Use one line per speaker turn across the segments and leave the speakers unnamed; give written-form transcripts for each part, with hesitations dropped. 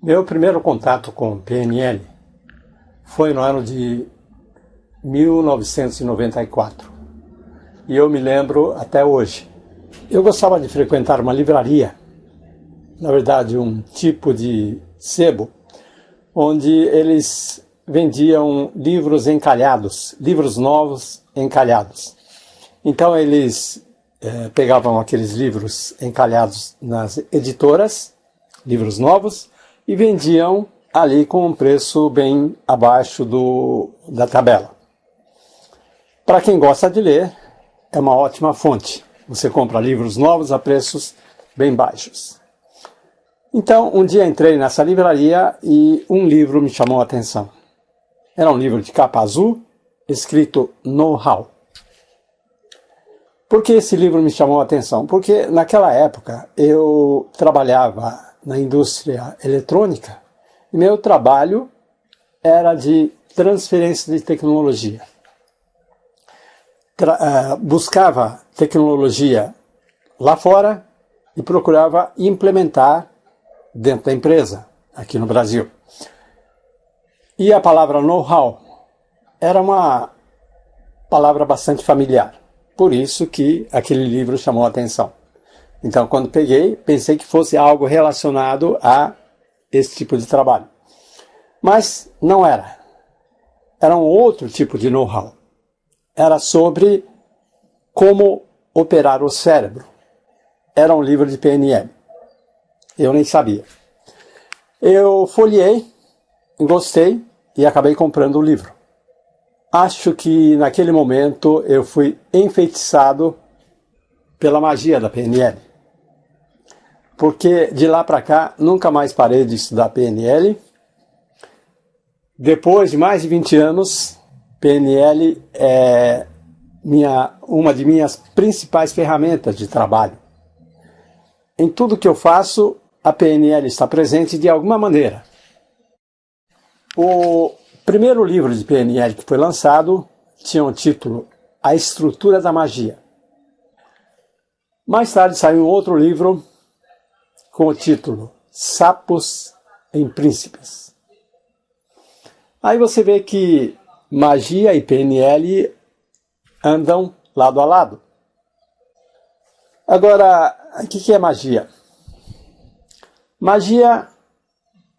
Meu primeiro contato com PNL foi no ano de 1994. E eu me lembro até hoje. Eu gostava de frequentar uma livraria, na verdade um tipo de sebo, onde eles vendiam livros encalhados, livros novos encalhados. Então eles pegavam aqueles livros encalhados nas editoras, livros novos, e vendiam ali com um preço bem abaixo da tabela. Para quem gosta de ler, é uma ótima fonte. Você compra livros novos a preços bem baixos. Então, um dia entrei nessa livraria e um livro me chamou a atenção. Era um livro de capa azul, escrito Know-how. Por que esse livro me chamou a atenção? Porque naquela época eu trabalhava na indústria eletrônica e meu trabalho era de transferência de tecnologia. Buscava tecnologia lá fora e procurava implementar dentro da empresa, aqui no Brasil. E a palavra know-how era uma palavra bastante familiar. Por isso que aquele livro chamou a atenção. Então, quando peguei, pensei que fosse algo relacionado a esse tipo de trabalho. Mas não era. Era um outro tipo de know-how. Era sobre como operar o cérebro. Era um livro de PNL. Eu nem sabia. Eu folheei, gostei e acabei comprando o livro. Acho que naquele momento eu fui enfeitiçado pela magia da PNL. Porque de lá para cá nunca mais parei de estudar PNL. Depois de mais de 20 anos, PNL é uma de minhas principais ferramentas de trabalho. Em tudo que eu faço, a PNL está presente de alguma maneira. O primeiro livro de PNL que foi lançado tinha o título A Estrutura da Magia. Mais tarde saiu um outro livro com o título Sapos em Príncipes. Aí você vê que magia e PNL andam lado a lado. Agora, o que é magia? Magia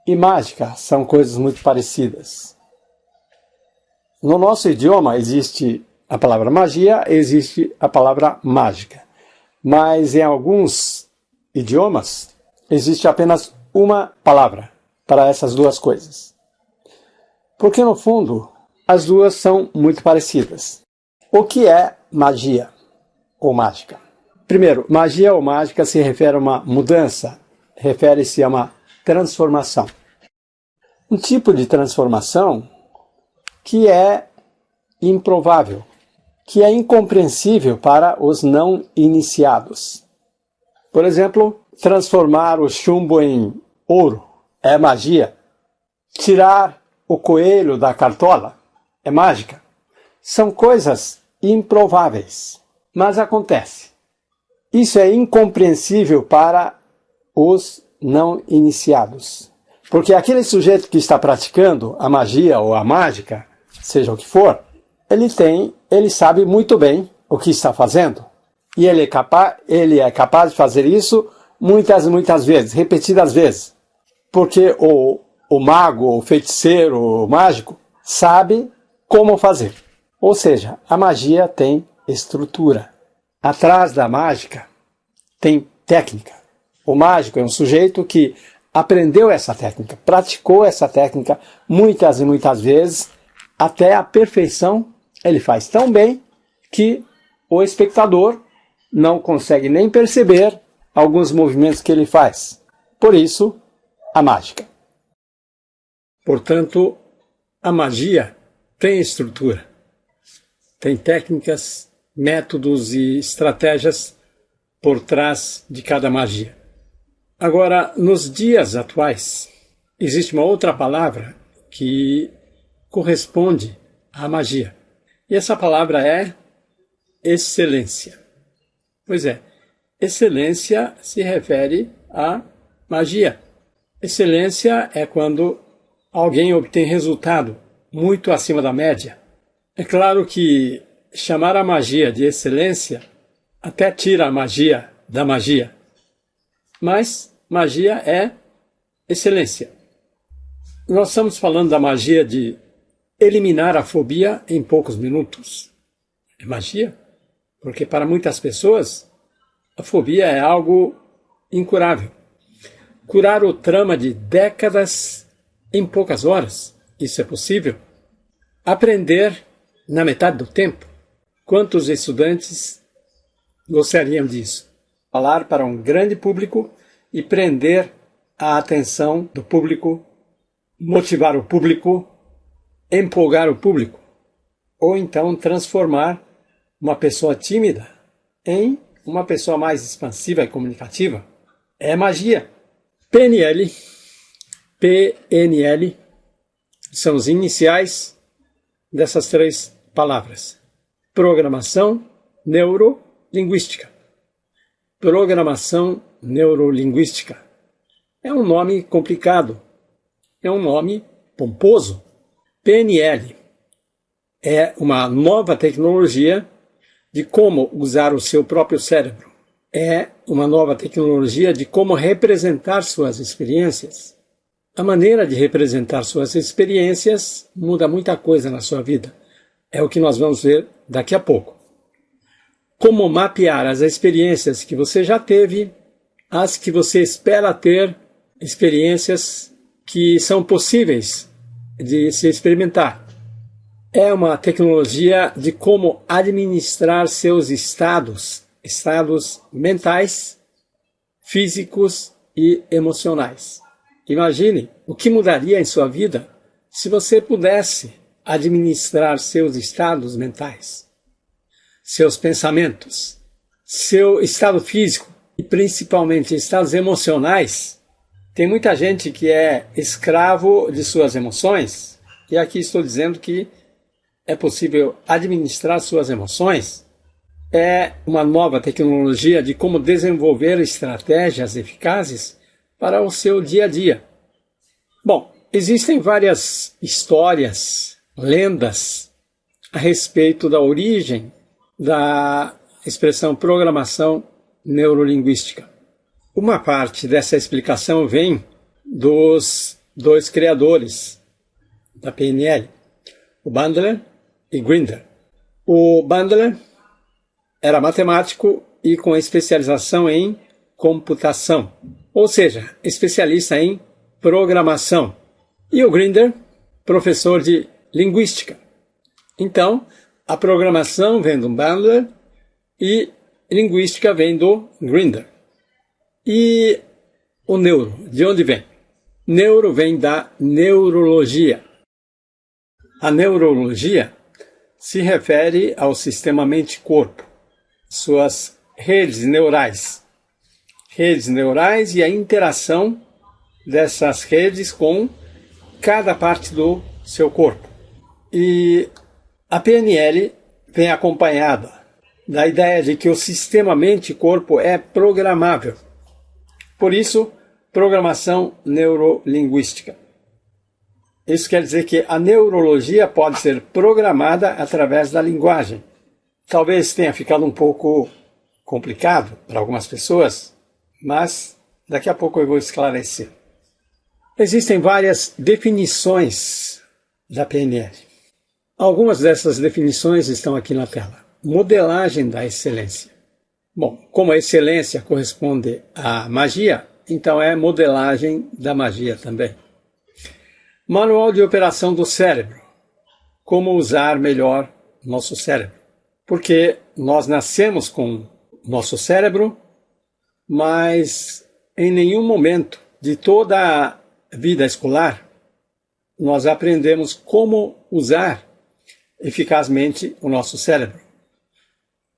e mágica são coisas muito parecidas. No nosso idioma existe a palavra magia, existe a palavra mágica. Mas em alguns idiomas existe apenas uma palavra para essas duas coisas. Porque no fundo as duas são muito parecidas. O que é magia ou mágica? Primeiro, magia ou mágica se refere a uma mudança, refere-se a uma transformação. Um tipo de transformação que é improvável, que é incompreensível para os não iniciados. Por exemplo, transformar o chumbo em ouro é magia. Tirar o coelho da cartola é mágica. São coisas improváveis, mas acontece. Isso é incompreensível para os não iniciados. Porque aquele sujeito que está praticando a magia ou a mágica, seja o que for, ele sabe muito bem o que está fazendo. E ele é capaz de fazer isso muitas vezes, repetidas vezes. Porque o mago, o feiticeiro, o mágico, sabe como fazer. Ou seja, a magia tem estrutura. Atrás da mágica tem técnica. O mágico é um sujeito que aprendeu essa técnica, praticou essa técnica muitas e muitas vezes, até a perfeição. Ele faz tão bem que o espectador não consegue nem perceber alguns movimentos que ele faz. Por isso, a mágica. Portanto, a magia tem estrutura, tem técnicas, métodos e estratégias por trás de cada magia. Agora, nos dias atuais, existe uma outra palavra que corresponde à magia. E essa palavra é excelência. Pois é, excelência se refere à magia. Excelência é quando alguém obtém resultado muito acima da média. É claro que chamar a magia de excelência até tira a magia da magia, mas magia é excelência. Nós estamos falando da magia de eliminar a fobia em poucos minutos. É magia, porque para muitas pessoas a fobia é algo incurável. Curar o trauma de décadas em poucas horas, isso é possível. Aprender na metade do tempo. Quantos estudantes gostariam disso? Falar para um grande público e prender a atenção do público, motivar o público, empolgar o público, ou então transformar uma pessoa tímida em uma pessoa mais expansiva e comunicativa. É magia. PNL são os iniciais dessas três palavras. Programação neurolinguística. Programação neurolinguística. É um nome complicado. É um nome pomposo. PNL é uma nova tecnologia de como usar o seu próprio cérebro. É uma nova tecnologia de como representar suas experiências. A maneira de representar suas experiências muda muita coisa na sua vida. É o que nós vamos ver daqui a pouco. Como mapear as experiências que você já teve, as que você espera ter, experiências que são possíveis de se experimentar. É uma tecnologia de como administrar seus estados mentais, físicos e emocionais. Imagine o que mudaria em sua vida se você pudesse administrar seus estados mentais, seus pensamentos, seu estado físico e principalmente estados emocionais. Tem muita gente que é escravo de suas emoções, e aqui estou dizendo que é possível administrar suas emoções. É uma nova tecnologia de como desenvolver estratégias eficazes para o seu dia a dia. Bom, existem várias histórias, lendas a respeito da origem da expressão programação neurolinguística. Uma parte dessa explicação vem dos dois criadores da PNL, o Bandler e Grinder. O Bandler era matemático e com especialização em computação, ou seja, especialista em programação. E o Grinder, professor de linguística. Então, a programação vem do Bandler e linguística vem do Grinder. E o neuro, de onde vem? Neuro vem da neurologia. A neurologia se refere ao sistema mente-corpo, suas redes neurais e a interação dessas redes com cada parte do seu corpo. E a PNL vem acompanhada da ideia de que o sistema mente-corpo é programável. Por isso, programação neurolinguística. Isso quer dizer que a neurologia pode ser programada através da linguagem. Talvez tenha ficado um pouco complicado para algumas pessoas, mas daqui a pouco eu vou esclarecer. Existem várias definições da PNL. Algumas dessas definições estão aqui na tela. Modelagem da excelência. Bom, como a excelência corresponde à magia, então é modelagem da magia também. Manual de operação do cérebro. Como usar melhor nosso cérebro. Porque nós nascemos com nosso cérebro, mas em nenhum momento de toda a vida escolar nós aprendemos como usar eficazmente o nosso cérebro.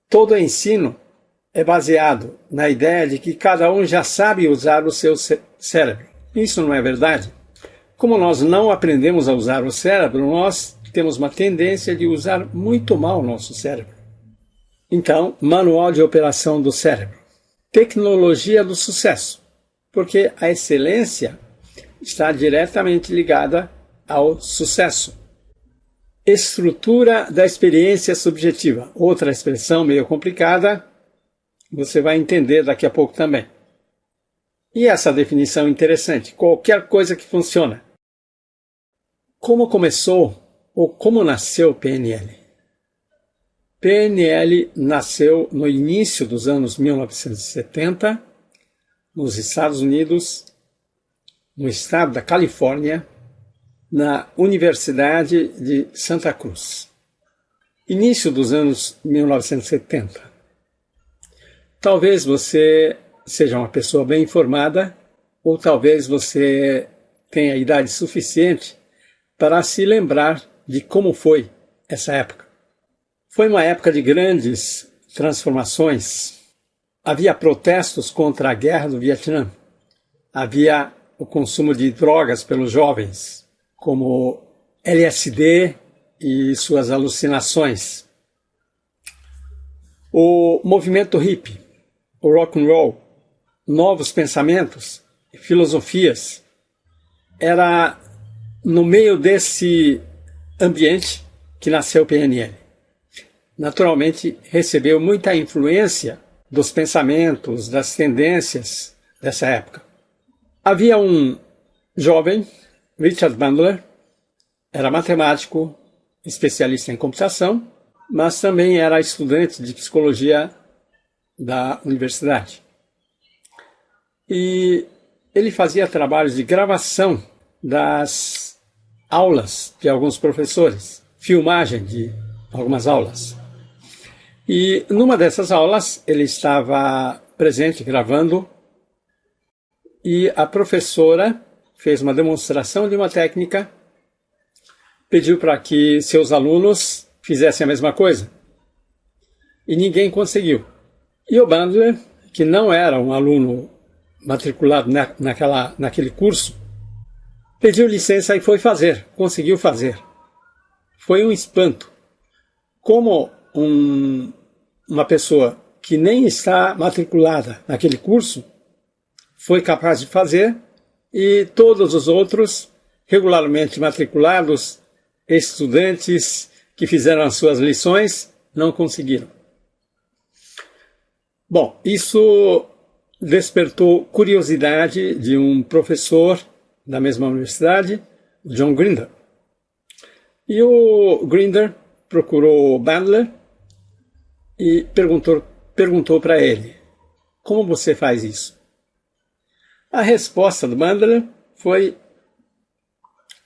Todo ensino é baseado na ideia de que cada um já sabe usar o seu cérebro. Isso não é verdade. Como nós não aprendemos a usar o cérebro, nós temos uma tendência de usar muito mal o nosso cérebro. Então, manual de operação do cérebro. Tecnologia do sucesso. Porque a excelência está diretamente ligada ao sucesso. Estrutura da experiência subjetiva. Outra expressão meio complicada, você vai entender daqui a pouco também. E essa definição é interessante. Qualquer coisa que funciona. Como começou ou como nasceu o PNL? PNL nasceu no início dos anos 1970, nos Estados Unidos, no estado da Califórnia, na Universidade de Santa Cruz. Início dos anos 1970. Talvez você seja uma pessoa bem informada, ou talvez você tenha idade suficiente para se lembrar de como foi essa época. Foi uma época de grandes transformações. Havia protestos contra a guerra do Vietnã. Havia o consumo de drogas pelos jovens, como LSD e suas alucinações. O movimento hippie, o rock and roll, novos pensamentos e filosofias. Era no meio desse ambiente que nasceu o PNL. Naturalmente, recebeu muita influência dos pensamentos, das tendências dessa época. Havia um jovem, Richard Bandler, era matemático, especialista em computação, mas também era estudante de psicologia da universidade. E ele fazia trabalhos de gravação das aulas de alguns professores, filmagem de algumas aulas. E numa dessas aulas ele estava presente gravando e a professora fez uma demonstração de uma técnica, pediu para que seus alunos fizessem a mesma coisa. E ninguém conseguiu. E o Bandler, que não era um aluno matriculado naquele curso, pediu licença e foi fazer, conseguiu fazer. Foi um espanto. Como uma pessoa que nem está matriculada naquele curso foi capaz de fazer e todos os outros, regularmente matriculados, estudantes que fizeram as suas lições, não conseguiram. Bom, isso despertou curiosidade de um professor da mesma universidade, John Grinder. E o Grinder procurou o Bandler e perguntou para ele, como você faz isso? A resposta do Bandler foi,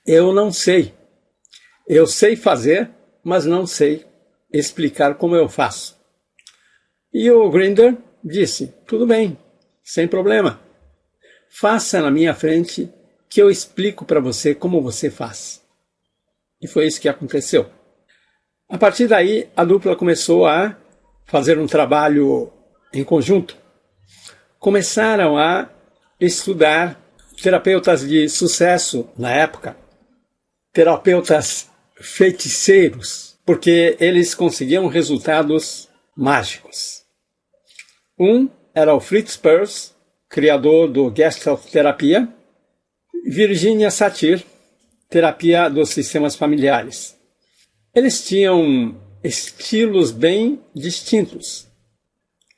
eu não sei. Eu sei fazer, mas não sei explicar como eu faço. E o Grinder disse, tudo bem, sem problema. Faça na minha frente que eu explico para você como você faz. E foi isso que aconteceu. A partir daí, a dupla começou a fazer um trabalho em conjunto. Começaram a estudar terapeutas de sucesso na época, terapeutas feiticeiros, porque eles conseguiam resultados mágicos. Um era o Fritz Perls, criador do Gestalt terapia, Virginia Satir, terapia dos sistemas familiares. Eles tinham estilos bem distintos.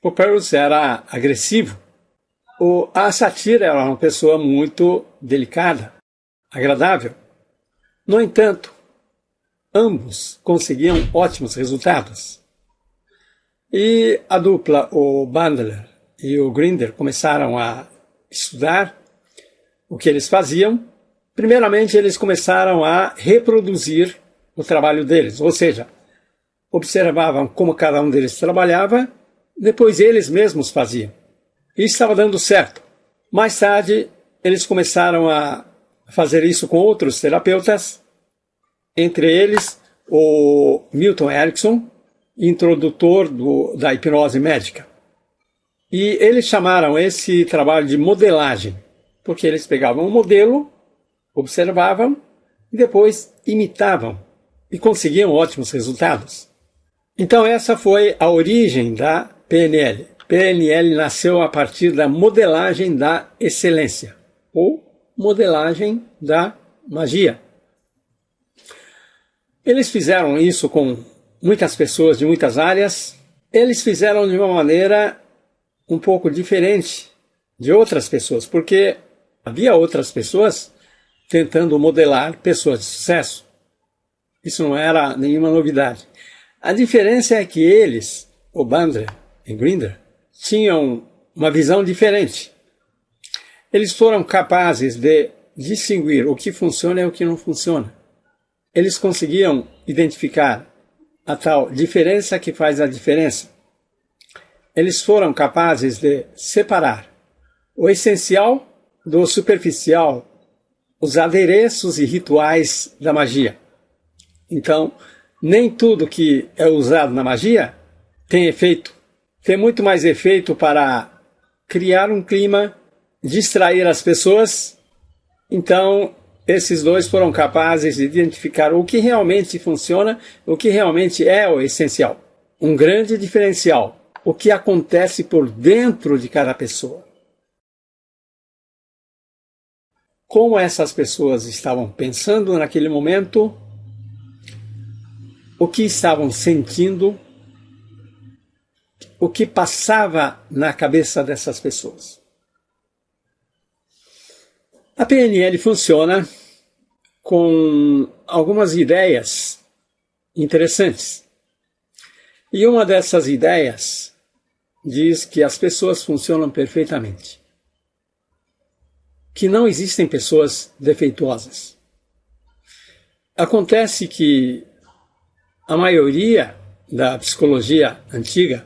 O Perls era agressivo. A Satir era uma pessoa muito delicada, agradável. No entanto, ambos conseguiam ótimos resultados. E a dupla, o Bandler e o Grinder, começaram a estudar o que eles faziam. Primeiramente, eles começaram a reproduzir o trabalho deles, ou seja, observavam como cada um deles trabalhava, depois eles mesmos faziam. E estava dando certo. Mais tarde, eles começaram a fazer isso com outros terapeutas, entre eles o Milton Erickson, introdutor da hipnose médica. E eles chamaram esse trabalho de modelagem, porque eles pegavam um modelo, observavam e depois imitavam e conseguiam ótimos resultados. Então essa foi a origem da PNL. PNL nasceu a partir da modelagem da excelência, ou modelagem da magia. Eles fizeram isso com muitas pessoas de muitas áreas. Eles fizeram de uma maneira um pouco diferente de outras pessoas, porque havia outras pessoas tentando modelar pessoas de sucesso. Isso não era nenhuma novidade. A diferença é que eles, o Bandler e Grinder, tinham uma visão diferente. Eles foram capazes de distinguir o que funciona e o que não funciona. Eles conseguiam identificar a tal diferença que faz a diferença. Eles foram capazes de separar o essencial do superficial, os adereços e rituais da magia. Então, nem tudo que é usado na magia tem efeito. Tem muito mais efeito para criar um clima, distrair as pessoas. Então, esses dois foram capazes de identificar o que realmente funciona, o que realmente é o essencial. Um grande diferencial, o que acontece por dentro de cada pessoa. Como essas pessoas estavam pensando naquele momento, o que estavam sentindo, o que passava na cabeça dessas pessoas. A PNL funciona com algumas ideias interessantes. E uma dessas ideias diz que as pessoas funcionam perfeitamente. Que não existem pessoas defeituosas. Acontece que a maioria da psicologia antiga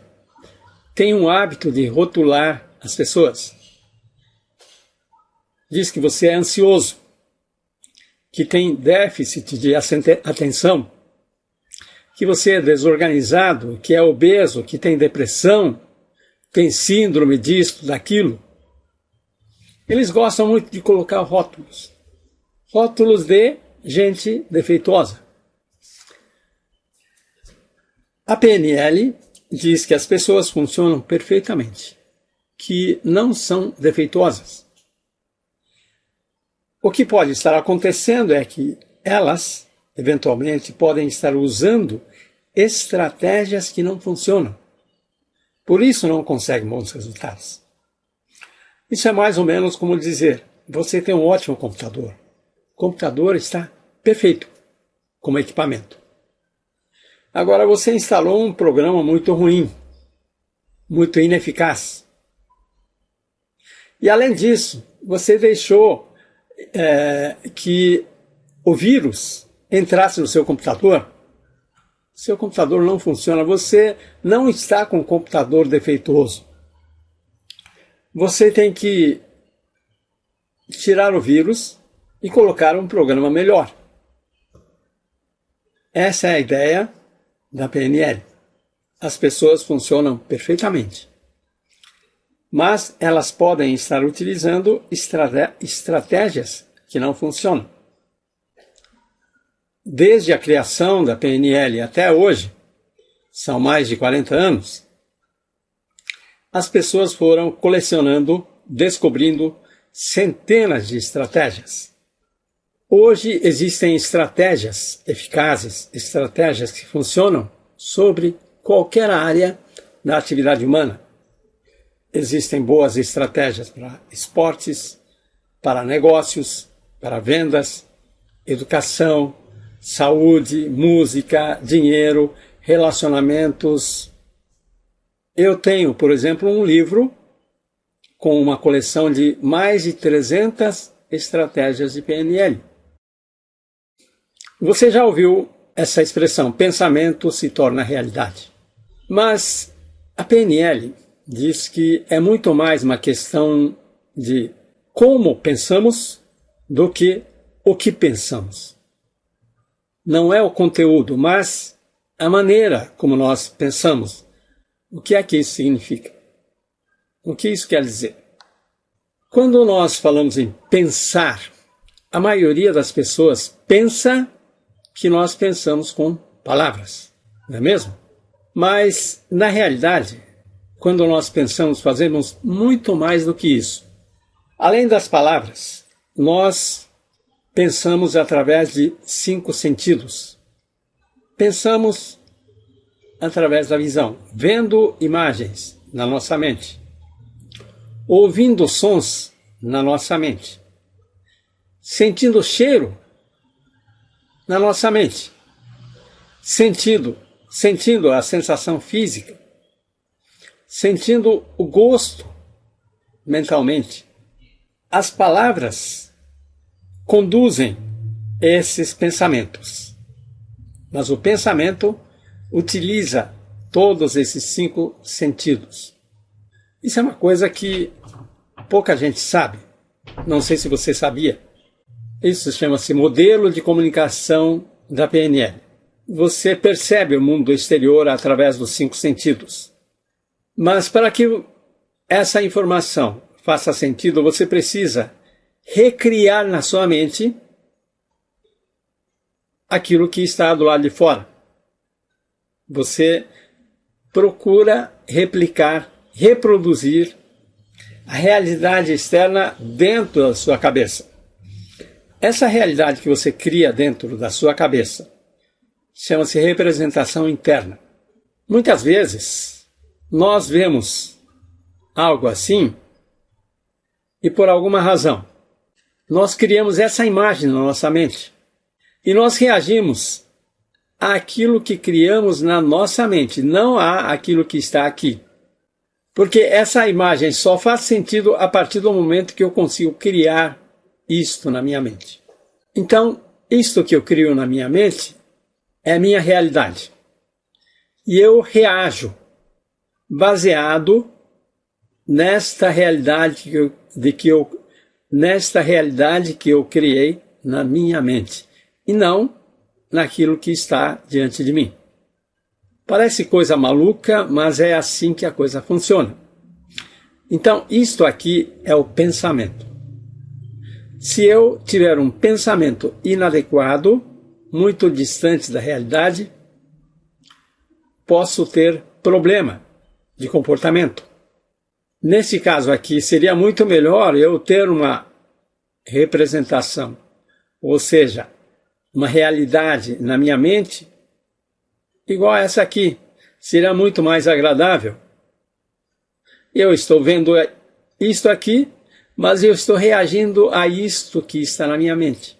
tem um hábito de rotular as pessoas. Diz que você é ansioso, que tem déficit de atenção, que você é desorganizado, que é obeso, que tem depressão, tem síndrome disso, daquilo. Eles gostam muito de colocar rótulos. Rótulos de gente defeituosa. A PNL diz que as pessoas funcionam perfeitamente, que não são defeituosas. O que pode estar acontecendo é que elas, eventualmente, podem estar usando estratégias que não funcionam. Por isso não conseguem bons resultados. Isso é mais ou menos como dizer, você tem um ótimo computador. O computador está perfeito como equipamento. Agora você instalou um programa muito ruim, muito ineficaz. E além disso, você deixou que o vírus entrasse no seu computador. Seu computador não funciona, você não está com um computador defeituoso. Você tem que tirar o vírus e colocar um programa melhor. Essa é a ideia da PNL. As pessoas funcionam perfeitamente. Mas elas podem estar utilizando estratégias que não funcionam. Desde a criação da PNL até hoje, são mais de 40 anos, as pessoas foram colecionando, descobrindo centenas de estratégias. Hoje existem estratégias eficazes, estratégias que funcionam sobre qualquer área da atividade humana. Existem boas estratégias para esportes, para negócios, para vendas, educação, saúde, música, dinheiro, relacionamentos. Eu tenho, por exemplo, um livro com uma coleção de mais de 300 estratégias de PNL. Você já ouviu essa expressão, pensamento se torna realidade. Mas a PNL diz que é muito mais uma questão de como pensamos do que o que pensamos. Não é o conteúdo, mas a maneira como nós pensamos. O que é que isso significa? O que isso quer dizer? Quando nós falamos em pensar, a maioria das pessoas pensa que nós pensamos com palavras, não é mesmo? Mas, na realidade, quando nós pensamos, fazemos muito mais do que isso. Além das palavras, nós pensamos através de 5 sentidos. Pensamos através da visão, vendo imagens na nossa mente, ouvindo sons na nossa mente, sentindo cheiro na nossa mente, sentindo a sensação física, sentindo o gosto mentalmente. As palavras conduzem esses pensamentos, mas o pensamento utiliza todos esses 5 sentidos. Isso é uma coisa que pouca gente sabe. Não sei se você sabia. Isso chama-se modelo de comunicação da PNL. Você percebe o mundo exterior através dos 5 sentidos. Mas para que essa informação faça sentido, você precisa recriar na sua mente aquilo que está do lado de fora. Você procura replicar, reproduzir a realidade externa dentro da sua cabeça. Essa realidade que você cria dentro da sua cabeça chama-se representação interna. Muitas vezes nós vemos algo assim e por alguma razão nós criamos essa imagem na nossa mente e nós reagimos àquilo que criamos na nossa mente, não àquilo que está aqui. Porque essa imagem só faz sentido a partir do momento que eu consigo criar isto na minha mente. Então, isto que eu crio na minha mente é a minha realidade. E eu reajo baseado nesta realidade que eu criei na minha mente e não naquilo que está diante de mim. Parece coisa maluca, mas é assim que a coisa funciona. Então, isto aqui é o pensamento. Se eu tiver um pensamento inadequado, muito distante da realidade, posso ter problema de comportamento. Nesse caso aqui, seria muito melhor eu ter uma representação, ou seja, uma realidade na minha mente igual a essa aqui. Seria muito mais agradável. Eu estou vendo isto aqui, mas eu estou reagindo a isto que está na minha mente.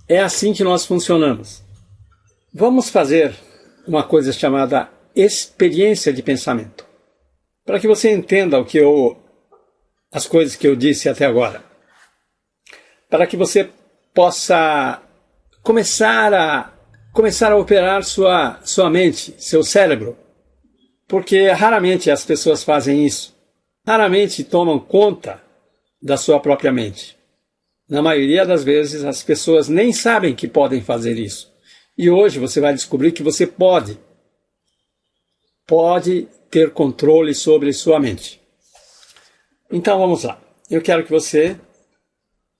É assim que nós funcionamos. Vamos fazer uma coisa chamada experiência de pensamento, para que você entenda as coisas que eu disse até agora. Para que você possa começar a operar sua mente, seu cérebro. Porque raramente as pessoas fazem isso. Raramente tomam conta da sua própria mente. Na maioria das vezes as pessoas nem sabem que podem fazer isso. E hoje você vai descobrir que você pode ter controle sobre sua mente. Então vamos lá. Eu quero que você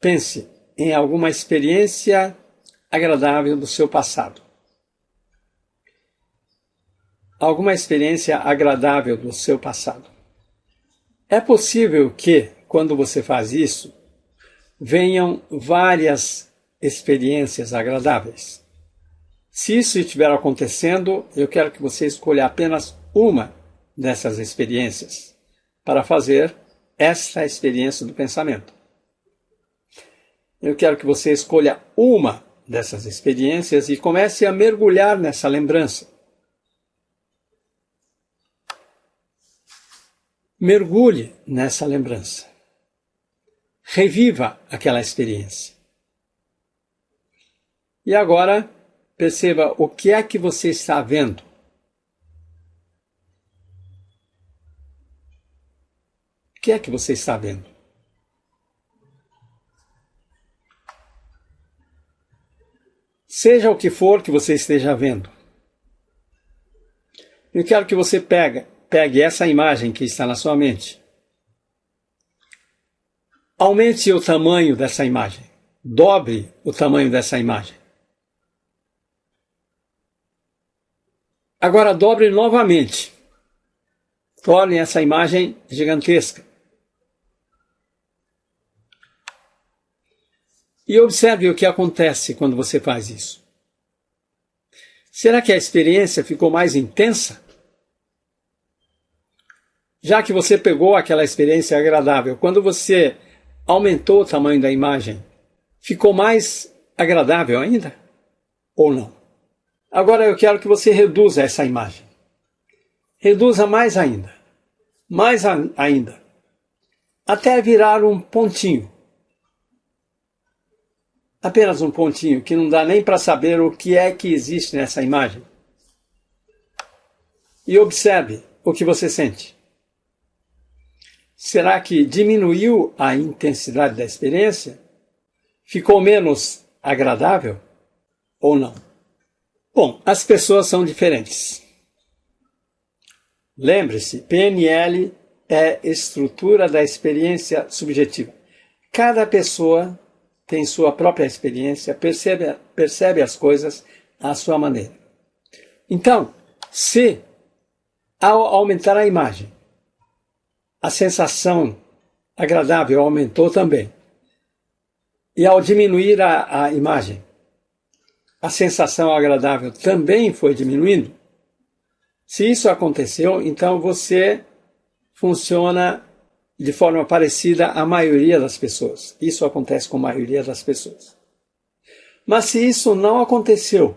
pense em alguma experiência agradável do seu passado. Alguma experiência agradável do seu passado. É possível que, quando você faz isso, venham várias experiências agradáveis. Se isso estiver acontecendo, eu quero que você escolha apenas uma dessas experiências para fazer esta experiência do pensamento. Eu quero que você escolha uma dessas experiências e comece a mergulhar nessa lembrança. Mergulhe nessa lembrança. Reviva aquela experiência. E agora, perceba o que é que você está vendo. O que é que você está vendo? Seja o que for que você esteja vendo. Eu quero que você pegue essa imagem que está na sua mente. Aumente o tamanho dessa imagem. Dobre o tamanho dessa imagem. Agora dobre novamente. Torne essa imagem gigantesca. E observe o que acontece quando você faz isso. Será que a experiência ficou mais intensa? Já que você pegou aquela experiência agradável, quando você aumentou o tamanho da imagem, ficou mais agradável ainda? Ou não? Agora eu quero que você reduza essa imagem. Reduza mais ainda. Mais ainda. Até virar um pontinho. Apenas um pontinho, que não dá nem para saber o que é que existe nessa imagem. E observe o que você sente. Será que diminuiu a intensidade da experiência? Ficou menos agradável? Ou não? Bom, as pessoas são diferentes. Lembre-se, PNL é estrutura da experiência subjetiva. Cada pessoa tem sua própria experiência, percebe as coisas à sua maneira. Então, se ao aumentar a imagem, a sensação agradável aumentou também, e ao diminuir a imagem, a sensação agradável também foi diminuindo, se isso aconteceu, então você funciona de forma parecida à maioria das pessoas. Isso acontece com a maioria das pessoas. Mas se isso não aconteceu,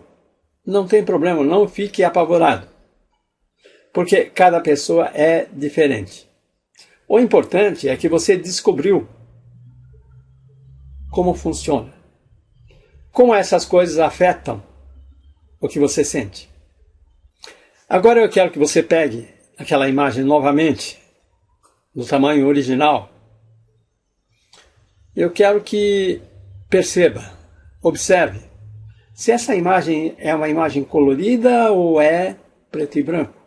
não tem problema, não fique apavorado. Porque cada pessoa é diferente. O importante é que você descobriu como funciona. Como essas coisas afetam o que você sente. Agora eu quero que você pegue aquela imagem novamente, no tamanho original. Eu quero que perceba, observe, se essa imagem é uma imagem colorida ou é preto e branco.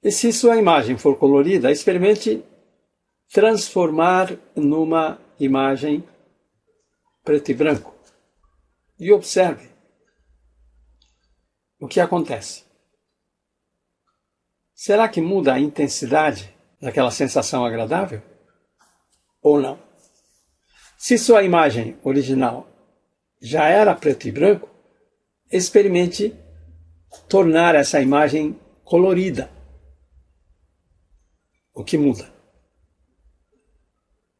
E se sua imagem for colorida, experimente transformar numa imagem preto e branco. E observe o que acontece. Será que muda a intensidade daquela sensação agradável? Ou não? Se sua imagem original já era preto e branco, experimente tornar essa imagem colorida. O que muda?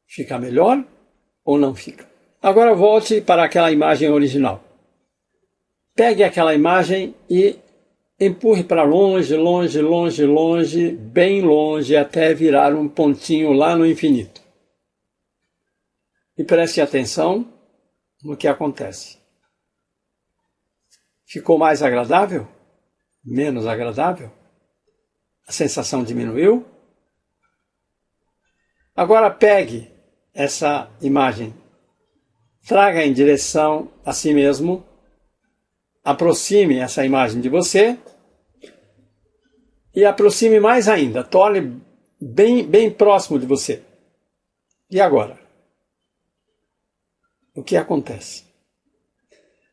Fica melhor ou não fica? Agora volte para aquela imagem original. Pegue aquela imagem e empurre para longe, longe, longe, longe, bem longe, até virar um pontinho lá no infinito. E preste atenção no que acontece. Ficou mais agradável? Menos agradável? A sensação diminuiu? Agora pegue essa imagem, traga em direção a si mesmo, aproxime essa imagem de você e aproxime mais ainda, torne bem próximo de você. E agora? O que acontece?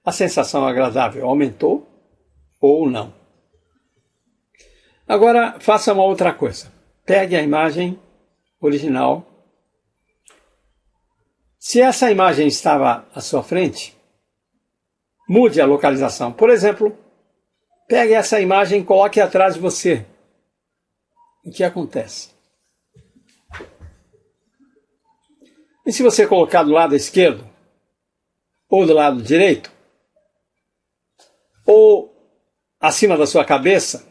A sensação agradável aumentou ou não? Agora faça uma outra coisa. Pegue a imagem original. Se essa imagem estava à sua frente, mude a localização. Por exemplo, pegue essa imagem e coloque atrás de você. O que acontece? E se você colocar do lado esquerdo, ou do lado direito, ou acima da sua cabeça,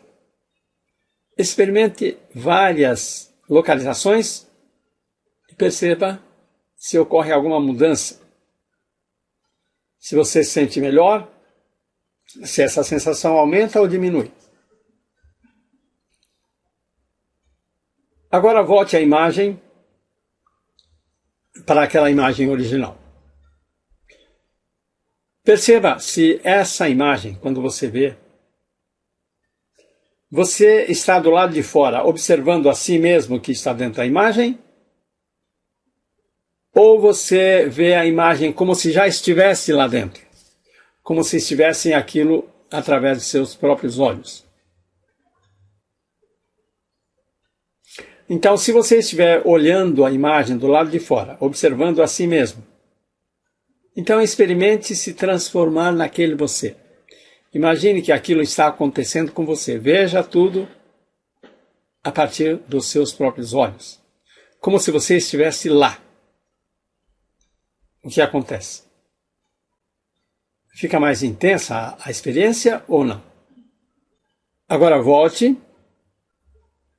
experimente várias localizações e perceba se ocorre alguma mudança. Se você se sente melhor, se essa sensação aumenta ou diminui. Agora volte a imagem para aquela imagem original. Perceba se essa imagem, quando você vê, você está do lado de fora observando a si mesmo que está dentro da imagem, ou você vê a imagem como se já estivesse lá dentro, como se estivesse aquilo através de seus próprios olhos. Então, se você estiver olhando a imagem do lado de fora, observando a si mesmo, então experimente se transformar naquele você. Imagine que aquilo está acontecendo com você. Veja tudo a partir dos seus próprios olhos, como se você estivesse lá. O que acontece? Fica mais intensa a experiência ou não? Agora volte.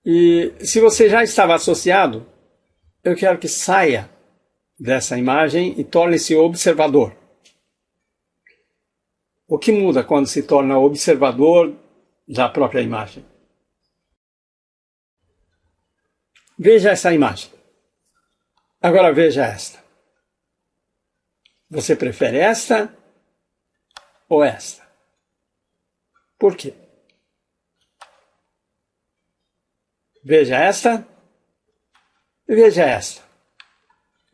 E se você já estava associado, eu quero que saia dessa imagem e torne-se observador. O que muda quando se torna observador da própria imagem? Veja essa imagem. Agora veja esta. Você prefere esta ou esta? Por quê? Veja esta e veja esta.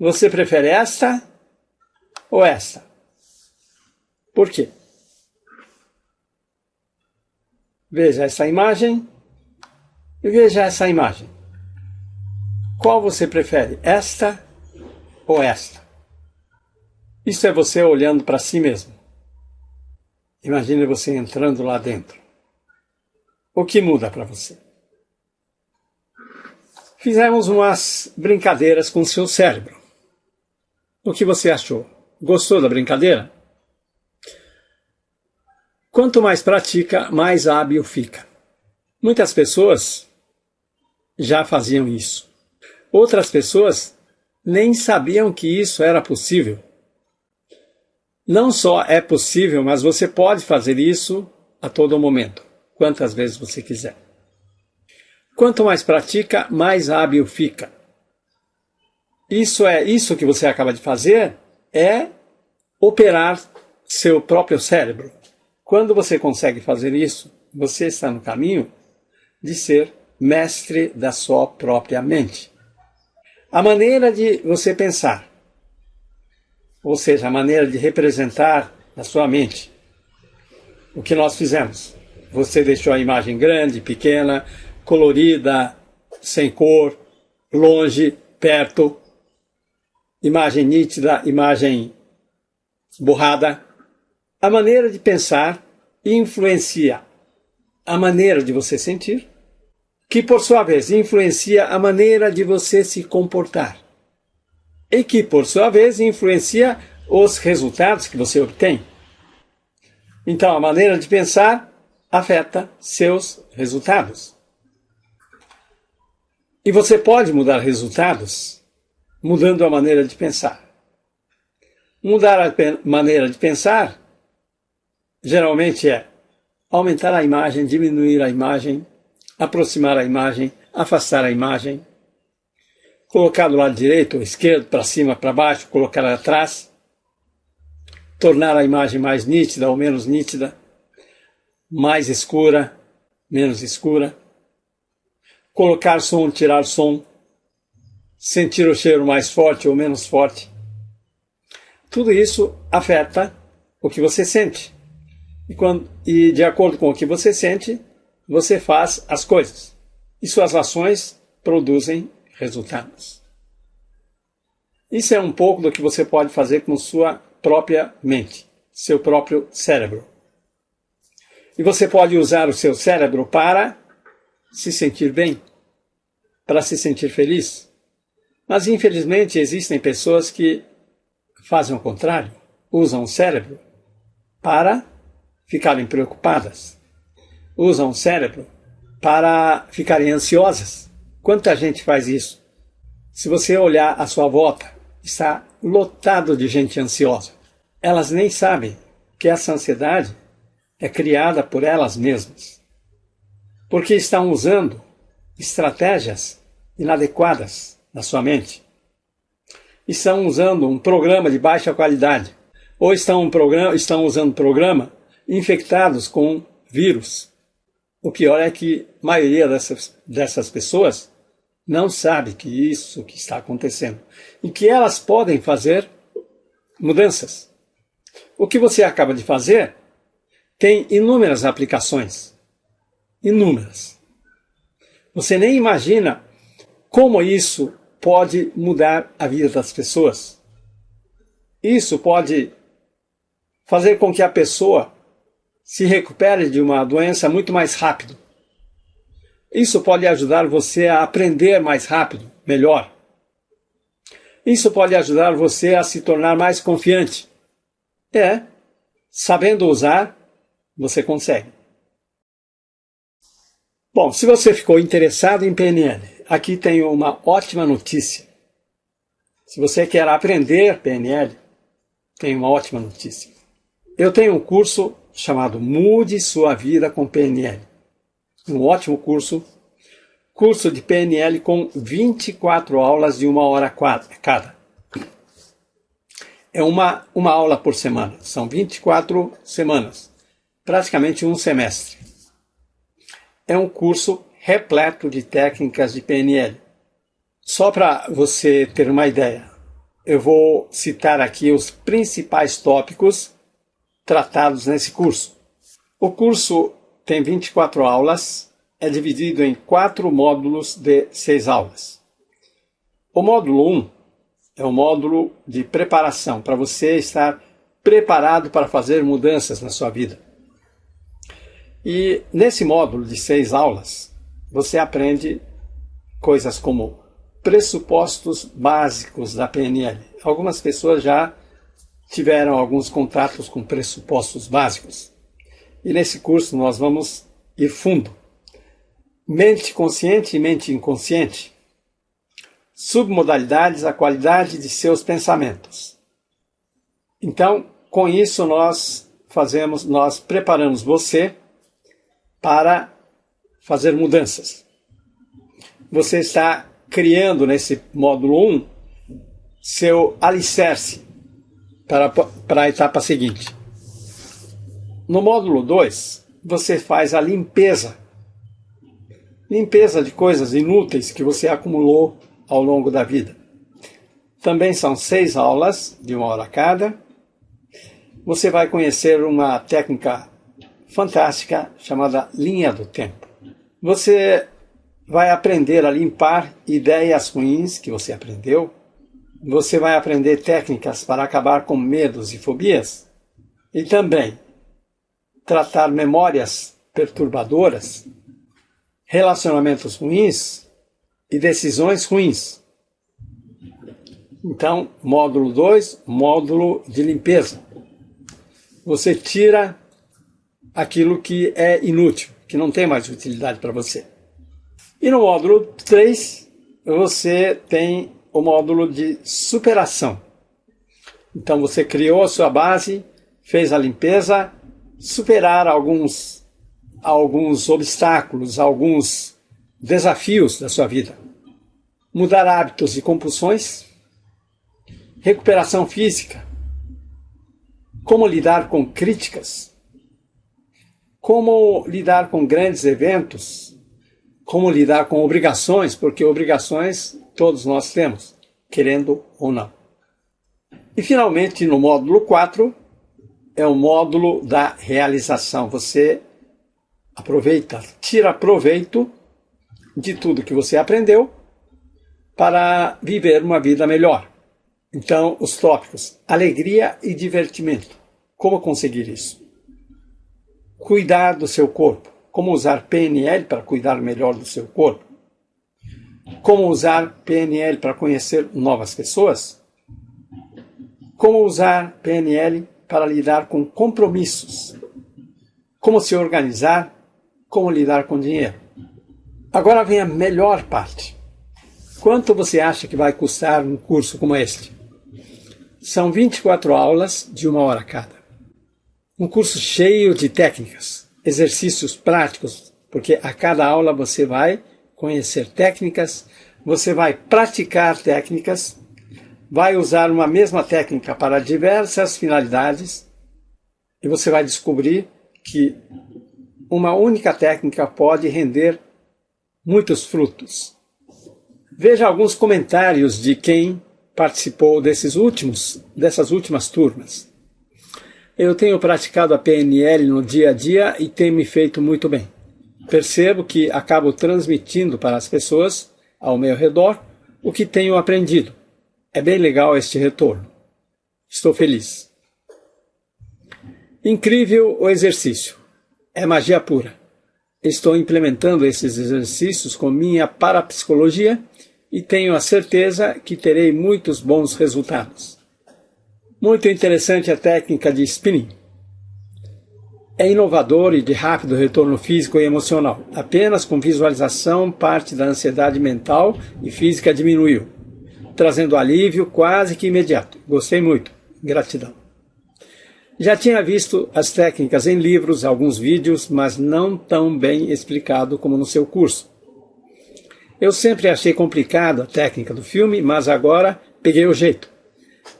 Você prefere esta ou esta? Por quê? Veja essa imagem e veja essa imagem. Qual você prefere, esta ou esta? Isso é você olhando para si mesmo. Imagine você entrando lá dentro. O que muda para você? Fizemos umas brincadeiras com o seu cérebro. O que você achou? Gostou da brincadeira? Quanto mais pratica, mais hábil fica. Muitas pessoas já faziam isso. Outras pessoas nem sabiam que isso era possível. Não só é possível, mas você pode fazer isso a todo momento, quantas vezes você quiser. Quanto mais pratica, mais hábil fica. Isso que você acaba de fazer é operar seu próprio cérebro. Quando você consegue fazer isso, você está no caminho de ser mestre da sua própria mente. A maneira de você pensar, ou seja, a maneira de representar na sua mente, o que nós fizemos. Você deixou a imagem grande, pequena, colorida, sem cor, longe, perto, imagem nítida, imagem borrada. A maneira de pensar influencia a maneira de você sentir, que por sua vez influencia a maneira de você se comportar, e que por sua vez influencia os resultados que você obtém. Então a maneira de pensar afeta seus resultados. E você pode mudar resultados mudando a maneira de pensar. Mudar a maneira de pensar geralmente é aumentar a imagem, diminuir a imagem, aproximar a imagem, afastar a imagem, colocar do lado direito ou esquerdo, para cima, para baixo, colocar atrás, tornar a imagem mais nítida ou menos nítida, mais escura, menos escura, colocar som, tirar som, sentir o cheiro mais forte ou menos forte. Tudo isso afeta o que você sente. E de acordo com o que você sente, você faz as coisas. E suas ações produzem resultados. Isso é um pouco do que você pode fazer com sua própria mente, seu próprio cérebro. E você pode usar o seu cérebro para se sentir bem, para se sentir feliz. Mas, infelizmente, existem pessoas que fazem o contrário, usam o cérebro para ficarem preocupadas, usam o cérebro para ficarem ansiosas. Quanta gente faz isso? Se você olhar à sua volta, está lotado de gente ansiosa. Elas nem sabem que essa ansiedade é criada por elas mesmas, porque estão usando estratégias inadequadas na sua mente. Estão usando um programa de baixa qualidade, ou estão usando um programa infectados com vírus. O pior é que a maioria dessas pessoas não sabe que isso que está acontecendo e que elas podem fazer mudanças. O que você acaba de fazer tem inúmeras aplicações. Inúmeras. Você nem imagina como isso pode mudar a vida das pessoas. Isso pode fazer com que a pessoa se recupere de uma doença muito mais rápido. Isso pode ajudar você a aprender mais rápido, melhor. Isso pode ajudar você a se tornar mais confiante. Sabendo usar, você consegue. Bom, se você ficou interessado em PNL, aqui tem uma ótima notícia. Se você quer aprender PNL, tem uma ótima notícia. Eu tenho um curso chamado Mude Sua Vida com PNL. Um ótimo curso de PNL com 24 aulas de 1 hora cada. É uma aula por semana, são 24 semanas, praticamente um semestre. É um curso repleto de técnicas de PNL. Só para você ter uma ideia, eu vou citar aqui os principais tópicos tratados nesse curso. O curso tem 24 aulas, é dividido em 4 módulos de 6 aulas. O módulo 1 é um módulo de preparação, para você estar preparado para fazer mudanças na sua vida. E nesse módulo de 6 aulas, você aprende coisas como pressupostos básicos da PNL. Algumas pessoas já tiveram alguns contatos com pressupostos básicos. E nesse curso nós vamos ir fundo. Mente consciente e mente inconsciente. Submodalidades, a qualidade de seus pensamentos. Então, com isso nós preparamos você para fazer mudanças. Você está criando nesse módulo 1 seu alicerce para a etapa seguinte. No módulo 2, você faz a limpeza de coisas inúteis que você acumulou ao longo da vida. Também são 6 aulas de 1 hora cada. Você vai conhecer uma técnica fantástica chamada linha do tempo. Você vai aprender a limpar ideias ruins que você aprendeu. Você vai aprender técnicas para acabar com medos e fobias. E também tratar memórias perturbadoras, relacionamentos ruins e decisões ruins. Então, módulo 2, módulo de limpeza. Você tira aquilo que é inútil, que não tem mais utilidade para você. E no módulo 3, você tem o módulo de superação. Então você criou a sua base, fez a limpeza, superar alguns obstáculos, alguns desafios da sua vida. Mudar hábitos e compulsões, recuperação física, como lidar com críticas, como lidar com grandes eventos, como lidar com obrigações, porque obrigações todos nós temos, querendo ou não. E finalmente, no módulo 4, é o módulo da realização. Você tira proveito de tudo que você aprendeu para viver uma vida melhor. Então, os tópicos: alegria e divertimento. Como conseguir isso? Cuidar do seu corpo. Como usar PNL para cuidar melhor do seu corpo? Como usar PNL para conhecer novas pessoas? Como usar PNL para lidar com compromissos? Como se organizar? Como lidar com dinheiro? Agora vem a melhor parte. Quanto você acha que vai custar um curso como este? São 24 aulas de 1 hora cada. Um curso cheio de técnicas, exercícios práticos, porque a cada aula você vai conhecer técnicas, você vai praticar técnicas, vai usar uma mesma técnica para diversas finalidades e você vai descobrir que uma única técnica pode render muitos frutos. Veja alguns comentários de quem participou dessas últimas turmas. Eu tenho praticado a PNL no dia a dia e tem me feito muito bem. Percebo que acabo transmitindo para as pessoas ao meu redor o que tenho aprendido. É bem legal este retorno. Estou feliz. Incrível o exercício. É magia pura. Estou implementando esses exercícios com minha parapsicologia e tenho a certeza que terei muitos bons resultados. Muito interessante a técnica de spinning. É inovador e de rápido retorno físico e emocional. Apenas com visualização, parte da ansiedade mental e física diminuiu, trazendo alívio quase que imediato. Gostei muito. Gratidão. Já tinha visto as técnicas em livros, alguns vídeos, mas não tão bem explicado como no seu curso. Eu sempre achei complicado a técnica do filme, mas agora peguei o jeito.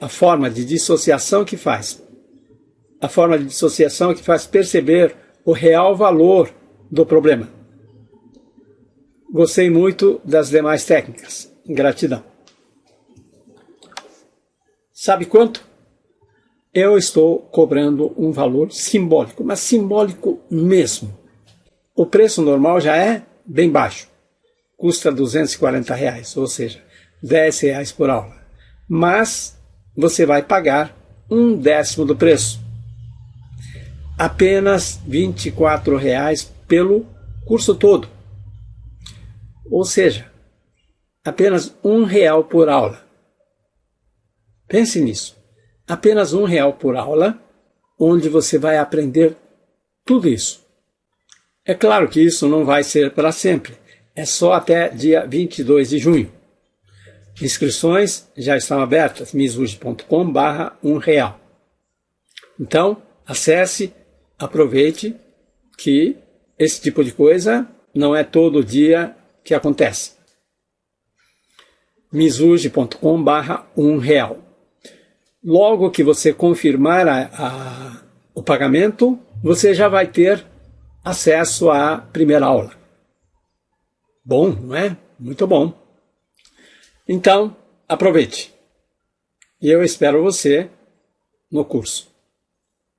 A forma de dissociação que faz perceber o real valor do problema. Gostei muito das demais técnicas. Gratidão. Sabe quanto? Eu estou cobrando um valor simbólico, mas simbólico mesmo. O preço normal já é bem baixo. Custa R$240, ou seja, R$10 por aula. Mas você vai pagar 1/10 do preço. Apenas R$24 pelo curso todo. Ou seja, apenas R$1 por aula. Pense nisso. Apenas R$1 por aula, onde você vai aprender tudo isso. É claro que isso não vai ser para sempre. É só até dia 22 de junho. Inscrições já estão abertas, misuji.com/R$1. Então, acesse, aproveite, que esse tipo de coisa não é todo dia que acontece. misuji.com/R$1. Logo que você confirmar o pagamento, você já vai ter acesso à primeira aula. Bom, não é? Muito bom. Então, aproveite. E eu espero você no curso.